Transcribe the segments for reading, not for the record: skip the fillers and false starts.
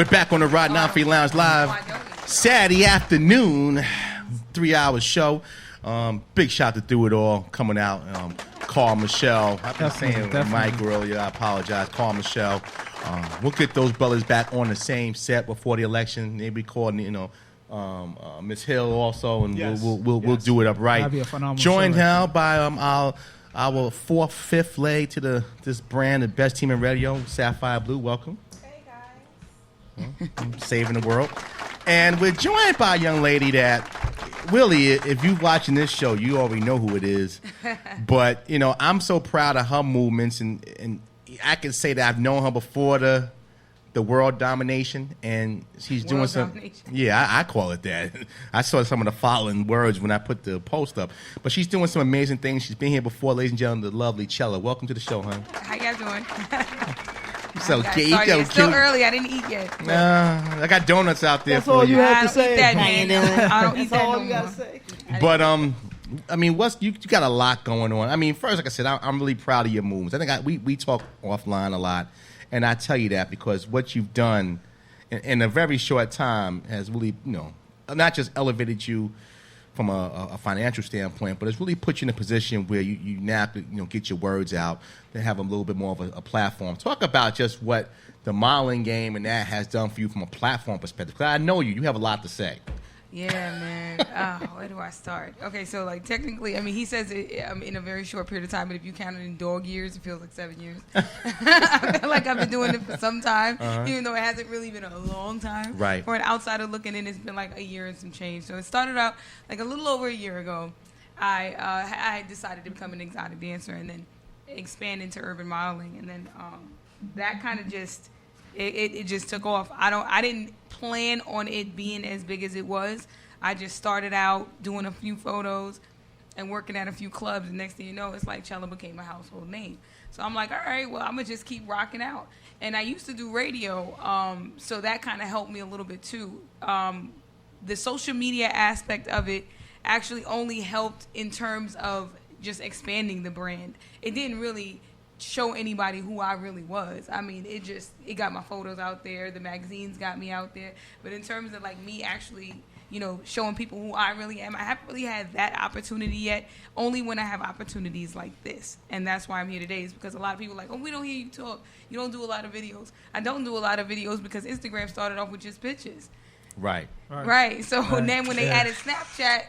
We're back on the Rod 93 Lounge Live. Saturday afternoon, 3-hour show. Big shout to Do It All coming out. Carl Michelle. I've been saying Mike earlier. I apologize. Carl Michelle. We'll get those brothers back on the same set before the election. Maybe call, Miss Hill also, and we'll do it up right. That'd be a phenomenal Joined show now by our fifth leg to this brand, the best team in radio, Sapphire Blue. Welcome. Saving the world. And we're joined by a young lady that really, if you're watching this show, you already know who it is. But, I'm so proud of her movements, and I can say that I've known her before the world domination, and she's doing some. Yeah, I call it that. I saw some of the following words when I put the post up. But she's doing some amazing things. She's been here before, ladies and gentlemen, the lovely Chela. Welcome to the show, hon. How y'all doing? So cute. It's still early. I didn't eat yet. I got donuts out there. That's all you have to say. Eat that, man. I don't eat that no more. Say. But you got a lot going on. I mean, first, like I said, I'm really proud of your moves. I think we talk offline a lot, and I tell you that because what you've done in a very short time has really, not just elevated you from a financial standpoint, but it's really put you in a position where you now have to get your words out, to have a little bit more of a platform. Talk about just what the modeling game and that has done for you from a platform perspective. Because I know you have a lot to say. Yeah, man. Where do I start? Okay, so technically, he says it in a very short period of time, but if you count it in dog years, it feels like 7 years. I feel like I've been doing it for some time, even though it hasn't really been a long time. Right. For an outsider looking in, it's been like a year and some change. So it started out like a little over a year ago. I decided to become an exotic dancer and then expand into urban modeling, and then that kind of just it just took off. I didn't plan on it being as big as it was. I just started out doing a few photos and working at a few clubs, and next thing you know, it's like Chela became a household name. So I'm like, all right, well, I'm gonna just keep rocking out. And I used to do radio, so that kind of helped me a little bit too. The social media aspect of it actually only helped in terms of just expanding the brand. It didn't really show anybody who I really was. It got my photos out there. The magazines got me out there. But in terms of me actually, showing people who I really am, I haven't really had that opportunity yet. Only when I have opportunities like this. And that's why I'm here today, is because a lot of people are like, oh, we don't hear you talk. You don't do a lot of videos. I don't do a lot of videos because Instagram started off with just pictures. Right. So then when they added Snapchat,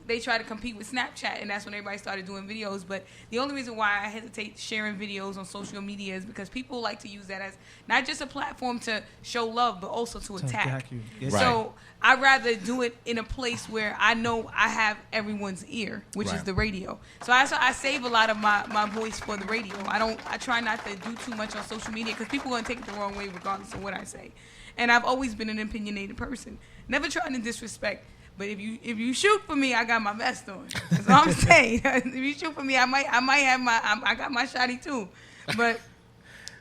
they try to compete with Snapchat, and that's when everybody started doing videos. But the only reason why I hesitate sharing videos on social media is because people like to use that as not just a platform to show love, but also to attack. You. Yes. So I'd rather do it in a place where I know I have everyone's ear, which is the radio. So I save a lot of my voice for the radio. I try not to do too much on social media because people are going to take it the wrong way regardless of what I say. And I've always been an opinionated person. Never trying to disrespect. But if you shoot for me, I got my vest on. That's all I'm saying. If you shoot for me, I might have I got my shotty too. But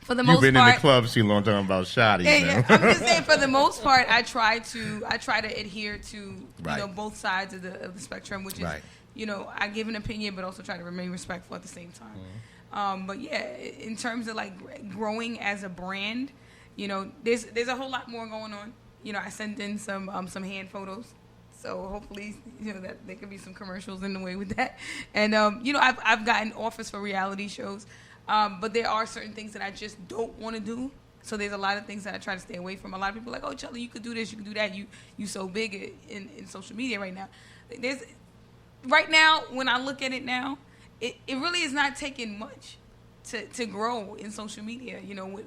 for the most part, you've been in the club too long talking about shotty. Yeah. I'm just saying, for the most part, I try to adhere to both sides of the spectrum, which is I give an opinion, but also try to remain respectful at the same time. Mm-hmm. But yeah, in terms of growing as a brand, there's a whole lot more going on. I sent in some hand photos. So hopefully, that there could be some commercials in the way with that. And, I've gotten offers for reality shows. But there are certain things that I just don't want to do. So there's a lot of things that I try to stay away from. A lot of people are like, oh, Chela, you could do this, you could do that. You so big in social media right now. Right now, when I look at it now, it really is not taking much to grow in social media,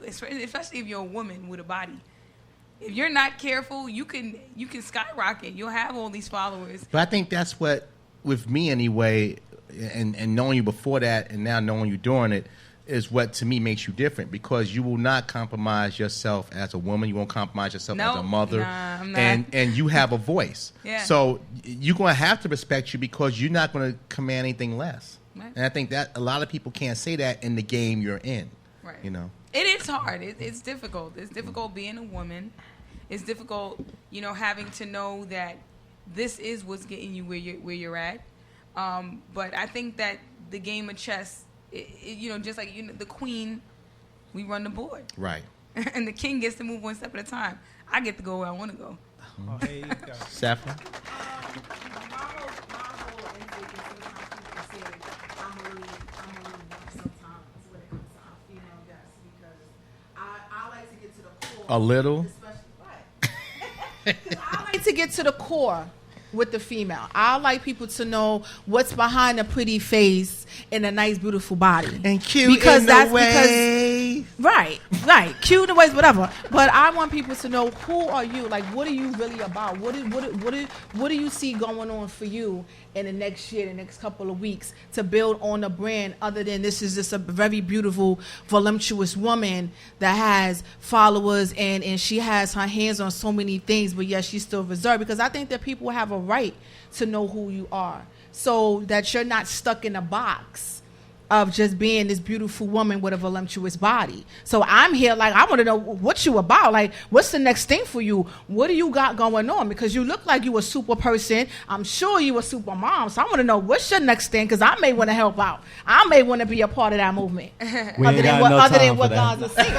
especially if you're a woman with a body. If you're not careful, you can skyrocket. You'll have all these followers. But I think that's what, with me anyway, and knowing you before that and now knowing you doing it, is what to me makes you different, because you will not compromise yourself as a woman. You won't compromise yourself as a mother. Nah, I'm not. And you have a voice. Yeah. So you're going to have to respect you, because you're not going to command anything less. Right. And I think that a lot of people can't say that in the game you're in. Right. It is hard. It's difficult. It's difficult being a woman. It's difficult, having to know that this is what's getting you where you're at. But I think that the game of chess, just like the queen, we run the board. Right. and the king gets to move one step at a time. I get to go where I want to go. Oh, there you go. Saffron? My whole intake is sometimes people say I'm a really rough sometimes when it comes to our female guests because I like to get to the core. A little? Especially, right. 'Cause I like to get to the core with the female. I like people to know what's behind a pretty face and a nice, beautiful body. And cute because in the way. Right, cute in the ways, whatever. But I want people to know, who are you? Like, what are you really about? What do you see going on for you in the next year, the next couple of weeks, to build on a brand other than this is just a very beautiful, voluptuous woman that has followers and she has her hands on so many things, but yet she's still reserved? Because I think that people have a right to know who you are, so that you're not stuck in a box of just being this beautiful woman with a voluptuous body. So I'm here like, I want to know what you about. Like, what's the next thing for you? What do you got going on? Because you look like you a super person. I'm sure you a super mom. So I want to know what's your next thing, because I may want to help out. I may want to be a part of that movement. Other than what guys are saying.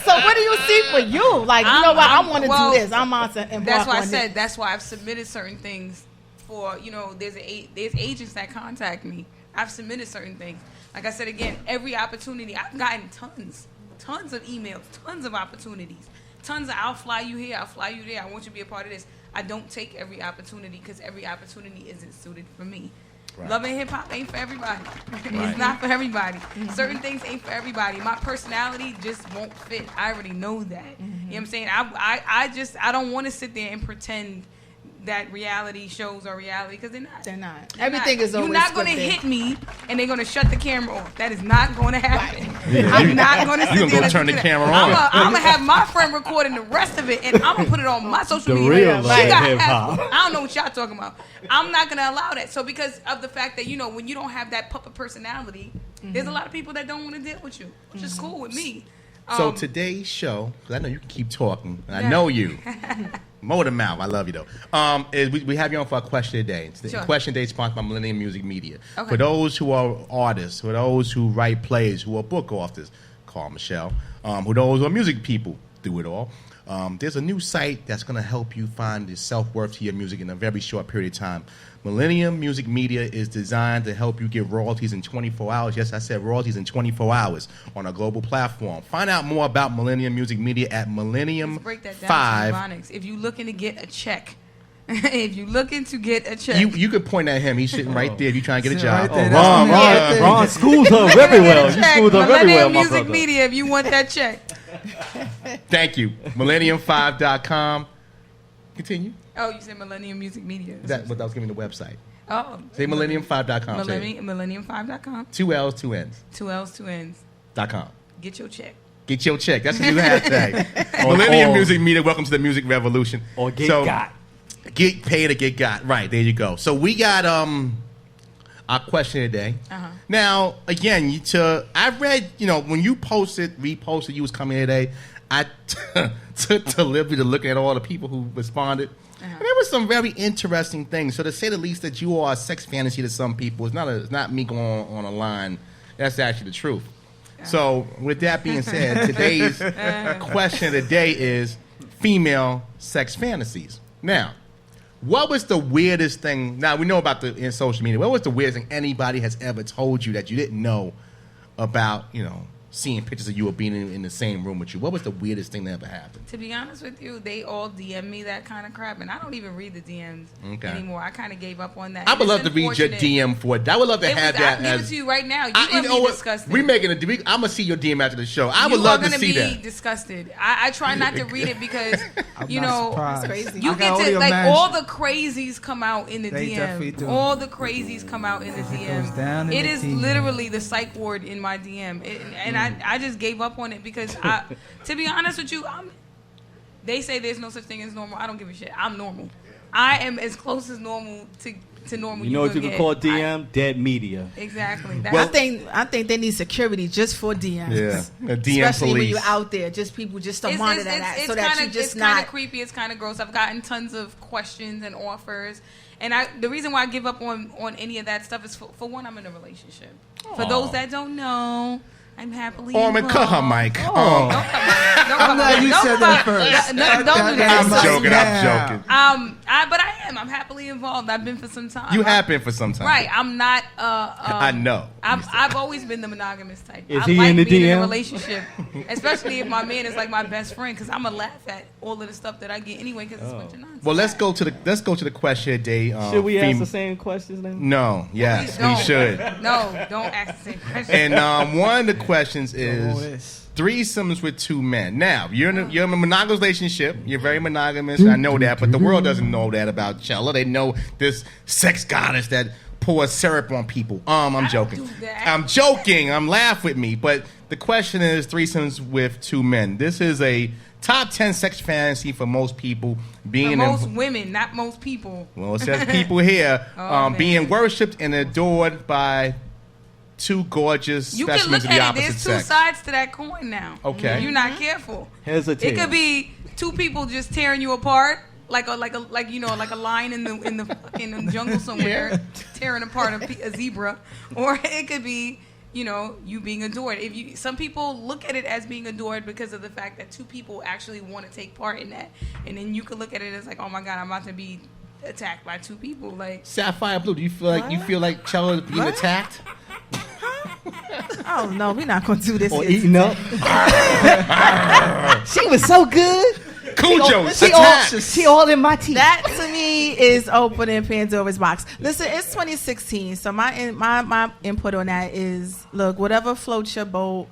So what do you see for you? Like, you know what? I want to do this. I'm on to embark. That's why on I said, this. that's why I've submitted certain things for, there's agents that contact me. I've submitted certain things. Like I said, again, every opportunity, I've gotten tons of emails, tons of opportunities, tons of, I'll fly you here, I'll fly you there, I want you to be a part of this. I don't take every opportunity because every opportunity isn't suited for me. Right. Love and hip hop ain't for everybody. Right. It's not for everybody. Certain things ain't for everybody. My personality just won't fit. I already know that. You know what I'm saying? I don't want to sit there and pretend that reality shows are reality, because they're not. They're not. Everything is always You're not going to hit me and they're going to shut the camera off. That is not going to happen. Right. I'm not going to sit there. You're going to turn the camera on. I'm going to have my friend recording the rest of it, and I'm going to put it on my social media. Real hip-hop. I don't know what y'all talking about. I'm not going to allow that. So because of the fact that, when you don't have that puppet personality, there's a lot of people that don't want to deal with you, which is cool with me. So today's show, because I know you can keep talking, and I know you. Mow the mouth. I love you, though. We have you on for a question of the day. The question of the day is sponsored by Millennium Music Media. Okay. For those who are artists, for those who write plays, who are book authors, call Michelle. For those who are music people, do it all. There's a new site that's going to help you find the self-worth to your music in a very short period of time. Millennium Music Media is designed to help you get royalties in 24 hours. Yes, I said royalties in 24 hours on a global platform. Find out more about Millennium Music Media at Millennium 5. Break that down to Ebonics. If you're looking to get a check, you could point at him. He's sitting right there if you're trying to get a job. Ron schooled her very well. You schooled her very well, my brother. Music Media, if you want that check. Thank you. Millennium5.com. Continue. Oh, you said Millennium Music Media. That's what I was giving the website. Oh. Say Millennium5.com. Millennium5.com. 2 L's, 2 N's. 2 L's, 2 N's. .com. Get your check. Get your check. That's what you have today. Millennium Music Media. Welcome to the music revolution. Or get got. Get paid or get got. Right, there you go. So we got our question of the day. Now, again, I read, when you reposted you was coming here today, I took the liberty to look at all the people who responded. And there were some very interesting things. So to say the least that you are a sex fantasy to some people, it's not me going on a line. That's actually the truth. So with that being said, today's question of the day is female sex fantasies. Now, what was the weirdest thing? Now, we know about in social media. What was the weirdest thing anybody has ever told you that you didn't know about, seeing pictures of you or being in the same room with you? What was the weirdest thing that ever happened? To be honest with you, they all DM me that kind of crap, and I don't even read the DMs anymore. I kind of gave up on that. I would love to read your DM for it. I would love to have that. I can give it to you right now. You're going to be disgusted. I'm going to see your DM after the show. I would love to see that. You're going to be disgusted. I try not to read it because, it's crazy. You get to, all the crazies come out in the DM. All the crazies come out in the DM. It is literally the psych ward in my DM. And I just gave up on it because, to be honest with you, they say there's no such thing as normal. I don't give a shit. I'm normal. I am as close as normal to normal. You know what you can call DM? Dead media. Exactly. Well, I think they need security just for DMs. Yeah, a DM especially police. when you're out there, just people just to monitor that, so that you just not. It's kind of creepy. It's kind of gross. I've gotten tons of questions and offers, and the reason why I give up on any of that stuff is for one, I'm in a relationship. Aww. For those that don't know, I'm happily Orman, cut her involved. mic. I'm glad you said that first. Don't do that. I'm joking. I'm joking. But I am. I'm happily involved. I've been for some time. You have been for some time. Right. I'm not. I know. I've always been the monogamous type. Is I he like in the being in DM? a relationship, especially if my man is like my best friend, because I'm gonna laugh at all of the stuff that I get anyway, because it's a bunch of nonsense. Well, let's go to the question of the day. Should we ask the same questions then? No. Yes, Please don't. we should. No, don't ask the same question. And one of the questions is threesomes with two men. Now, you're in a monogamous relationship. You're very monogamous. I know that, but the world doesn't know that about Chela. They know this sex goddess that pours syrup on people. I'm joking. do that. I'm joking. Laugh with me. But the question is threesomes with two men. This is a top 10 sex fantasy for most people. For most women, not most people. Well, it says people here Man. being worshipped and adored by two gorgeous You can specimens look of the at it. opposite There's two sex. sides to that coin now. Okay. You're not careful. Hesitate. It could be two people just tearing you apart, like a lion in the fucking jungle somewhere, tearing apart a zebra, or it could be you being adored. Some people look at it as being adored because of the fact that two people actually want to take part in that, and then you could look at it as like, oh my god, I'm about to be attacked by two people. Like Sapphire Blue, do you feel like Chela is being attacked? Oh no, we're not gonna do this. Or here eating today. up. She was so good. Cujo, She all in my teeth. That to me is opening Pandora's box. Listen, it's 2016, so my input on that is, look, whatever floats your boat,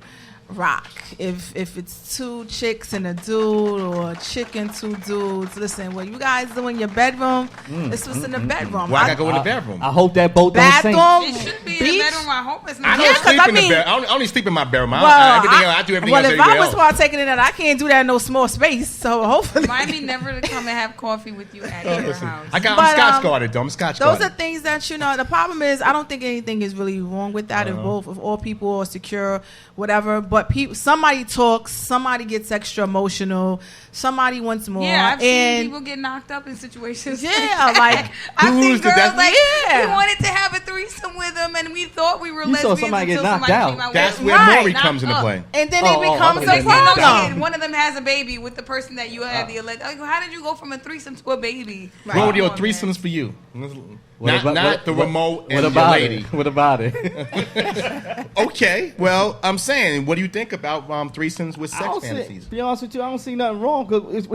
rock. If it's two chicks and a dude, or a chick and two dudes, listen, what you guys do in your bedroom, it's what's in the bedroom. Well, I gotta go in the bedroom. I hope that boat don't sink. Bathroom, it should be in beach. the bedroom. I hope it's I not. don't Yeah, 'cause sleep I in the mean- bed. I only sleep in my bedroom. Well, I do everything well, else if everywhere I was else. partaking in that, I can't do that in no small space. So hopefully, Remind me never to come and have coffee with you at your Listen, house. I'm But, Scotch guarded, though. I'm Scotch those guarded. are things that the problem is, I don't think anything is really wrong with that. If all people are secure, whatever. But somebody talks, somebody gets extra emotional, somebody wants more. Yeah, I've seen and people get knocked up in situations. Yeah, like, I've seen who's the girls death- like Yeah. we wanted to have a threesome with them, and we thought we were You saw lesbians somebody get until knocked somebody out. came out That's with where Right. Maury knocked comes into up. play. and then Oh, it becomes okay. a Next thing you know, problem. one of them has a baby with the person that you had the alleged. Like, how did you go from a threesome to a baby? Right. Rodeo Come on, threesomes man. for you. What Not the remote and what your about lady. it? What about it? Okay, well, I'm saying, what do you think about threesomes with I sex don't fantasies? be honest with you, I don't see nothing wrong. Cause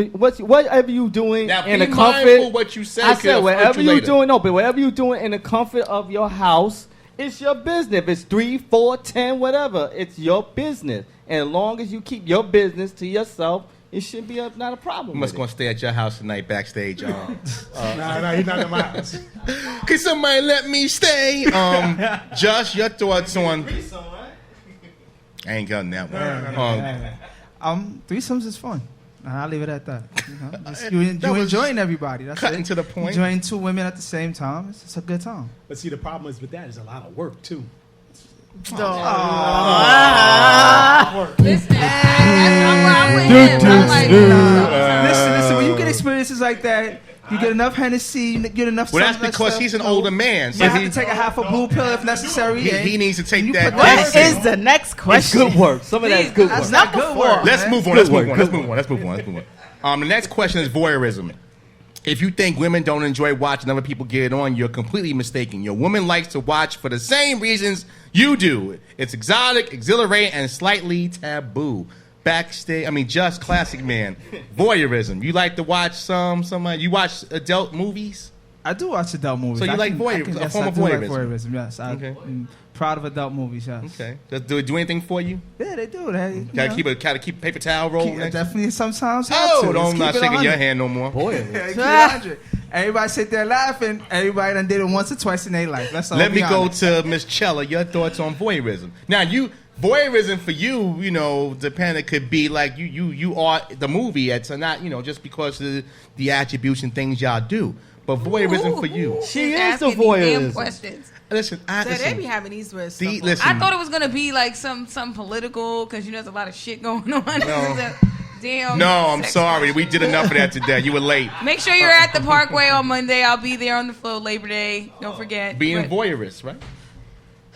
whatever you doing Now, in be the mindful comfort, what you say. I 'cause said it'll hurt whatever you you later. doing, no, but whatever you doing in the comfort of your house, it's your business. If it's 3, 4, 10, whatever, it's your business. And as long as you keep your business to yourself, it should be not a problem. I'm just with gonna stay at your house tonight backstage. Nah, he's not in my house. Can somebody let me stay? Josh, your thoughts on? I ain't gotten that one. Threesomes is fun. I'll leave it at that. You was enjoying everybody. That's cutting it. to the point. Enjoying two women at the same time. It's a good time. But see, the problem is with that is a lot of work too. Listen, I'm with him. I'm like, Listen. When you get experiences like that, you get enough Hennessy, you get enough. Well, that's sun, because stuff, he's an you know. older man, You so have to take a half a blue pill if necessary. he needs to take you that. put What That's is the next It's question? good work. Some of that is good work. That's not Number good four. work. Let's man. move on. Good Let's move work, on. good Let's move on. Let's move on. Let's move on. The next question is voyeurism. If you think women don't enjoy watching other people get it on, you're completely mistaken. Your woman likes to watch for the same reasons you do. It's exotic, exhilarating, and slightly taboo. Backstage, just classic man. Voyeurism. You like to watch you watch adult movies? I do watch adult movies. So you I like can- voyeur- I can- a yes, form I of do like voyeurism. voyeurism. Yes, I'm proud of adult movies. Yes. Okay. Does it do anything for you? Yeah, they do. They, you Gotta know, keep a paper towel roll. keep- next- definitely sometimes have Oh, to. no, Let's I'm not keep it shaking your 100. hand no more. Boy, Yeah, keep it 100. Everybody sit there laughing. Everybody done did it once or twice in their life. Let's all Let be me go honest. to Miss Chela. Your thoughts on voyeurism? Now, voyeurism for you, depending, it could be like you are the movie. It's not, just because of the attributes and things y'all do. But voyeurism for you. She He's is the asking these damn voyeurism. questions. Listen, They be having these with stuff. listen. I thought it was gonna be like some political, because there's a lot of shit going on. Damn. No, I'm sex sorry. question. We did enough of that today. You were late. Make sure you're at the Parkway on Monday. I'll be there on the float Labor Day. Don't forget. Being But- voyeurist, right?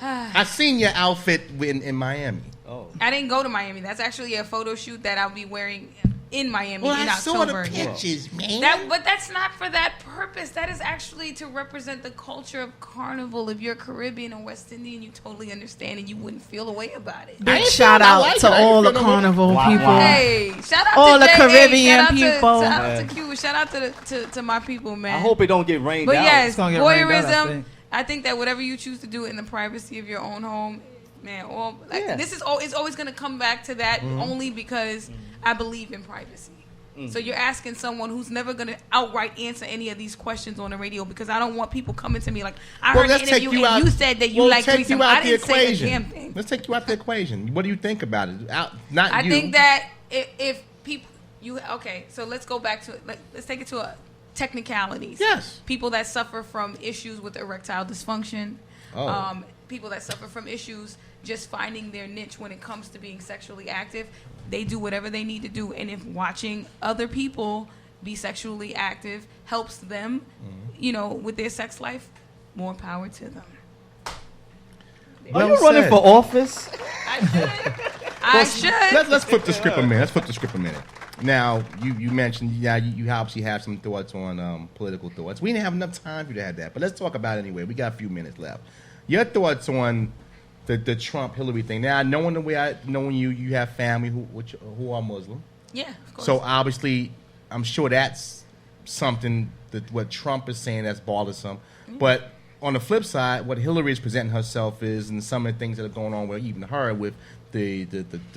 I seen your outfit in Miami. Oh. I didn't go to Miami. That's actually a photo shoot that I'll be wearing in Miami Well, in I saw the October. pictures, man. But that's not for that purpose. That is actually to represent the culture of Carnival. If you're Caribbean or West Indian, you totally understand and you wouldn't feel a way about it. Big shout out to all the Carnival people. Hey, shout out All to the JA, Caribbean shout out people. Shout out to Cuba. Shout out to my people, man. I hope it don't get rained But out. yes, It's gonna get rained out, I voyeurism. think. I think that whatever you choose to do in the privacy of your own home, man, this is it's always going to come back to that only because I believe in privacy. So you're asking someone who's never going to outright answer any of these questions on the radio because I don't want people coming to me like, I heard the interview and you said that you like threesome. I didn't say a damn thing. Let's take you out the equation. What do you think about it? I think that if people, so let's go back to it. Let's take it to a technicalities. Yes. People that suffer from issues with erectile dysfunction. Oh. People that suffer from issues just finding their niche when it comes to being sexually active. They do whatever they need to do. And if watching other people be sexually active helps them, with their sex life, more power to them. Are you running for office? I should. Let's flip the script a minute. Now, you mentioned, you obviously have some thoughts on political thoughts. We didn't have enough time for you to have that, but let's talk about it anyway. We got a few minutes left. Your thoughts on the Trump-Hillary thing. Now, knowing you have family who are Muslim. Yeah, of course. So, obviously, I'm sure that's something that what Trump is saying that's bothersome. But on the flip side, what Hillary is presenting herself is, and some of the things that are going on with even her, with the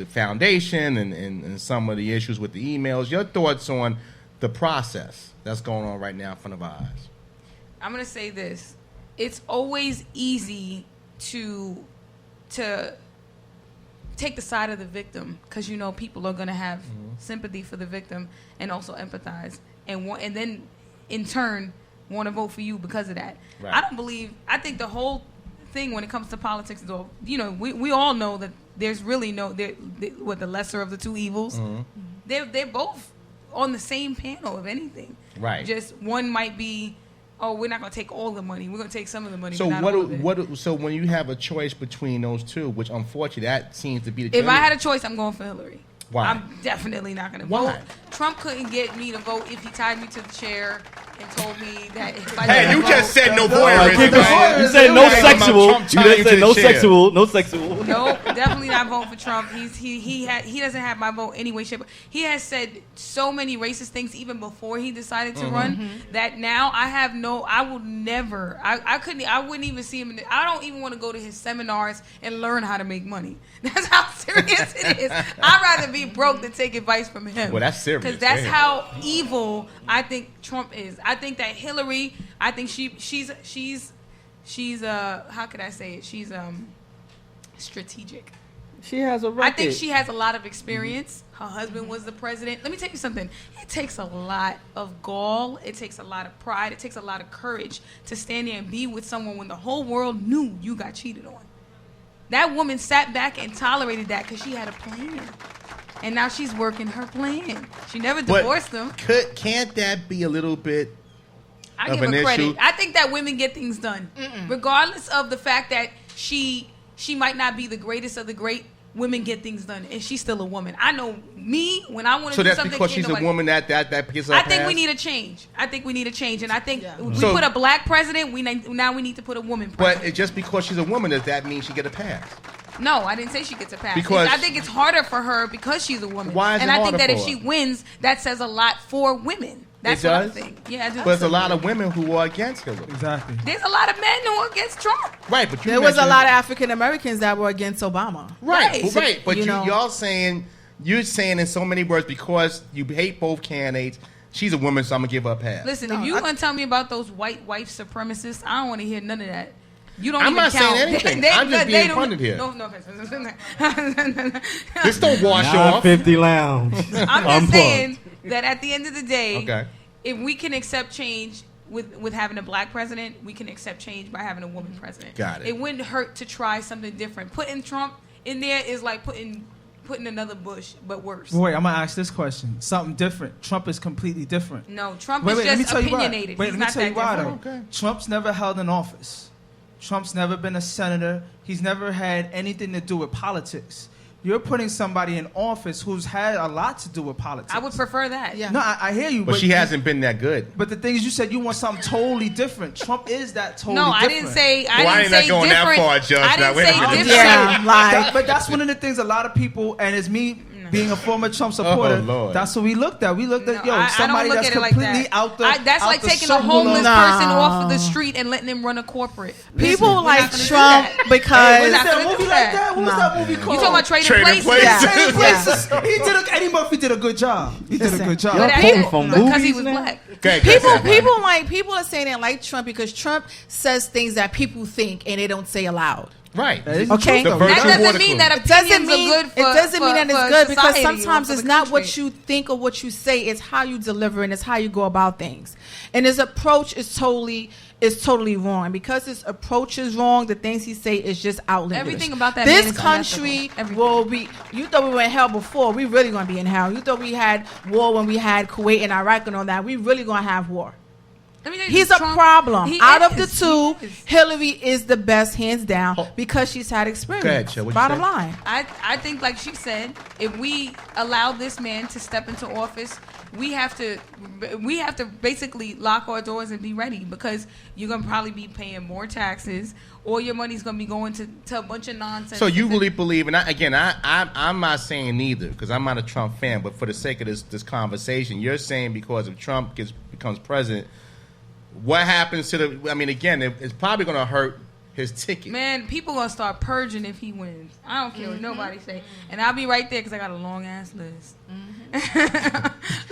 foundation and some of the issues with the emails. Your thoughts on the process that's going on right now in front of our eyes? I'm going to say this. It's always easy to take the side of the victim because people are going to have sympathy for the victim and also empathize and then in turn want to vote for you because of that. Right. I think the whole thing when it comes to politics is all, we all know that there's really the lesser of the two evils. They're both on the same panel, if anything. Right. Just one might be, we're not going to take all the money. We're going to take some of the money. So but not all of it. So when you have a choice between those two, which unfortunately that seems to be the If I had a choice, I'm going for Hillary. Why? I'm definitely not going to Why? vote. Trump couldn't get me to vote if he tied me to the chair and told me that if I Hey, didn't you vote, just said no No, voyeurism. voyeurism. You said no Hey, sexual. Trump You tying didn't you say to no the chair. sexual. No sexual. No, definitely not voting for Trump. He doesn't have my vote anyway. Shape. He has said so many racist things even before he decided to run that now I will never. I wouldn't even see him. I don't even want to go to his seminars and learn how to make money. That's how serious it is. I'd rather be broke than take advice from him. Well, that's serious. Because that's Damn. how evil I think Trump is. I think that Hillary. I think she's how could I say it? She's strategic. She has a record. I think she has a lot of experience. Her husband was the president. Let me tell you something. It takes a lot of gall. It takes a lot of pride. It takes a lot of courage to stand there and be with someone when the whole world knew you got cheated on. That woman sat back and tolerated that because she had a plan. And now she's working her plan. She never divorced him. Can't that be a little bit I of give an her credit. issue? I think that women get things done. Regardless of the fact that she might not be the greatest of the great, women get things done. And she's still a woman. I know me, when I want to So do that's something. because she's a woman that gets her I think pass? we need a change. And I think we So- put a black president, now we need to put a woman president. But just because she's a woman, does that mean she get a pass? No, I didn't say she gets a pass. Because- I think it's harder for her because she's a woman. Why is and it I think harder that if for she her? wins, that says a lot for women. That's It what I does? think. Yeah, I do. But there's a lot of women who are against Hillary. Exactly. There's a lot of men who are against Trump. Right, but you There was a mentioned- lot of African Americans that were against Obama. Right, Right. right. But You know. you're saying in so many words because you hate both candidates. She's a woman, so I'm gonna give her a pass. Listen, No, if you're I- going to tell me about those white supremacists, I don't want to hear none of that. You don't I'm even not count. saying anything. I'm just being funded here. No offense. This don't wash off. 950 Lounge. I'm just Unplugged. saying that at the end of the day, Okay. if we can accept change with having a black president, we can accept change by having a woman president. Got it. It wouldn't hurt to try something different. Putting Trump in there is like putting another Bush, but worse. Wait, I'm gonna ask this question. Something different. Trump is completely different. No, Trump Wait, is let me just tell you why. opinionated. Wait, He's let me not tell you that why different. though. Okay. Trump's never held an office. Trump's never been a senator. He's never had anything to do with politics. you're putting somebody in office who's had a lot to do with politics. I would prefer that. Yeah. No, I hear you. But she hasn't been that good. But the thing is, you said you want something totally different. Trump is that totally No, I different. didn't say. Well, I ain't not going that far, Judge. I Now, didn't wait a say minute. different. Yeah, like But that's one of the things a lot of people, and it's me being a former Trump supporter, Lord. that's what we looked at. We looked at, No, I somebody don't look that's at it like completely that. out the That's out like the taking a circle homeless of- person off of the street and letting him run a corporate. people We're like not gonna do Trump that. because We're Is not there a gonna movie do like that. that? What was that movie called? You talking about Trading Trading Places? Places. Yeah. Trading Places. Eddie Murphy did a good job. He did a Listen, good job. Y'all But quoting that- from because he movies was now? black. Okay, people are saying they like Trump because Trump says things that people think and they don't say aloud. Right. That is Okay. the truth, though. The That virtue doesn't water mean cooler. that It doesn't opinions mean are good for it doesn't mean that for it's good because society or sometimes for it's the not what country. you think or what you say. It's how you deliver and it's how you go about things. And his approach is totally wrong. And because his approach is wrong, the things he say is just outlandish. Everything about that man This is country unethical. Everything. will be. You thought we were in hell before. We really gonna be in hell. You thought we had war when we had Kuwait and Iraq and all that. We really gonna have war. Let me tell you He's this, a Trump- problem. he Out of the is. two, He is. Hillary is the best, hands down, Oh. because she's had experience. Go ahead, Chela, what you Bottom say? line. I think, like she said, if we allow this man to step into office, we have to basically lock our doors and be ready, because you're gonna probably be paying more taxes, or your money's gonna be going to a bunch of nonsense. So you really believe, and I'm not saying neither because I'm not a Trump fan, but for the sake of this conversation, you're saying because if Trump becomes president, what happens to the? I mean, again, it's probably going to hurt his ticket. Man, people gonna start purging if he wins. I don't care what nobody say, and I'll be right there because I got a long ass list.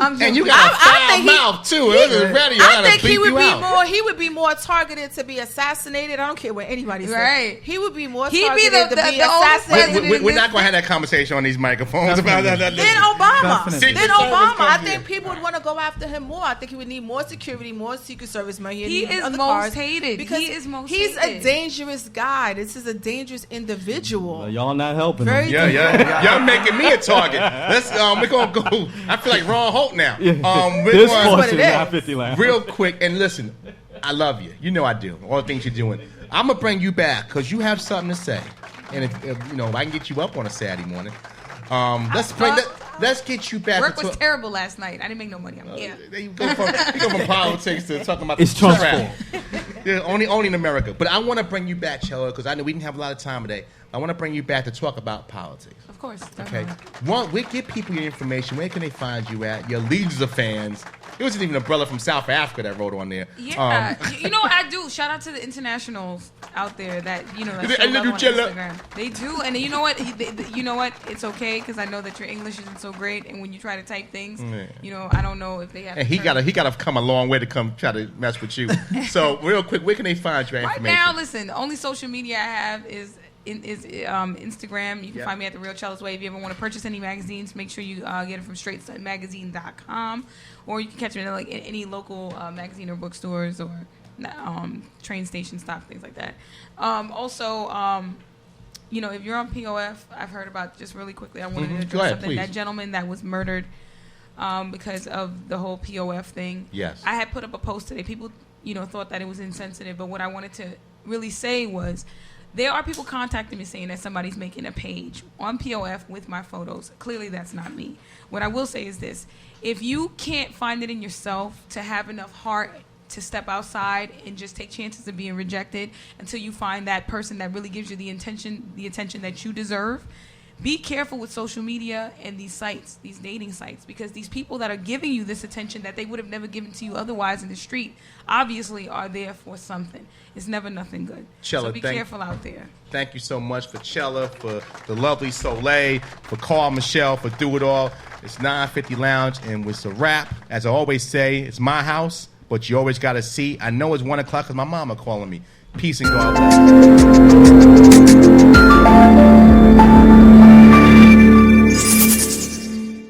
And you got a foul mouth too. It was ready. I think he would you be out. more. He would be more targeted to be assassinated. I don't care what anybody says. Right. He would be more He'd be targeted the to be only assassinated. president. We're not going to have that conversation on these microphones about that. Then Obama. Definitely. Then Secret Service Obama. I comes think in. people would want to go after him more. I think he would need more security, more Secret Service money. He and is other most cars hated. because He is most he's hated. a dangerous guy. This is a dangerous individual. Y'all not helping Very him. Yeah. Y'all making me a target. Let's we're gonna go. I feel like Ron Holt now. We're This going what it portion is. is not 50 Lounge. real quick and listen. I love you. You know I do. All the things you're doing. I'm gonna bring you back because you have something to say. And if I can get you up on a Saturday morning. Let's get you back. Work to was terrible last night. I didn't make no money. I'm here. You go from politics to talking about It's the Trump's trap. Yeah, only in America. But I want to bring you back, Chela, because I know we didn't have a lot of time today. I want to bring you back to talk about politics. Of course. Okay. definitely. We give people your information. Where can they find you at? Your legions of fans. It wasn't even a brother from South Africa that wrote on there. Yeah, you know I do. Shout out to the internationals out there that I that show love love you, on Chela. Instagram. They do, and you know what? You know what? It's okay because I know that your English isn't so great, and when you try to type things, Yeah. I don't know if they have. And to he turn- gotta come a long way to come try to mess with you. So real quick, where can they find your Right information? now, listen. The only social media I have is Instagram. You can find me at The Real Chela's Way. If you ever want to purchase any magazines, make sure you get it from straightmagazine.com, or you can catch me at any local magazine or bookstores or train station stop, things like that. If you're on POF, I've heard about, just really quickly, I wanted to address Go ahead, something. please. That gentleman that was murdered because of the whole POF thing. Yes. I had put up a post today. People, thought that it was insensitive, but what I wanted to really say was there are people contacting me saying that somebody's making a page on POF with my photos. Clearly, that's not me. What I will say is this. If you can't find it in yourself to have enough heart to step outside and just take chances of being rejected until you find that person that really gives you the attention that you deserve, be careful with social media and these sites, these dating sites, because these people that are giving you this attention that they would have never given to you otherwise in the street obviously are there for something. It's never nothing good. Chela, so be careful out there. Thank you so much for Chela, for the lovely Soleil, for Carl Michelle, for Do It All. It's 950 Lounge, and it's a wrap. As I always say, it's my house, but you always got to see. I know it's 1 o'clock because my mama calling me. Peace and God bless.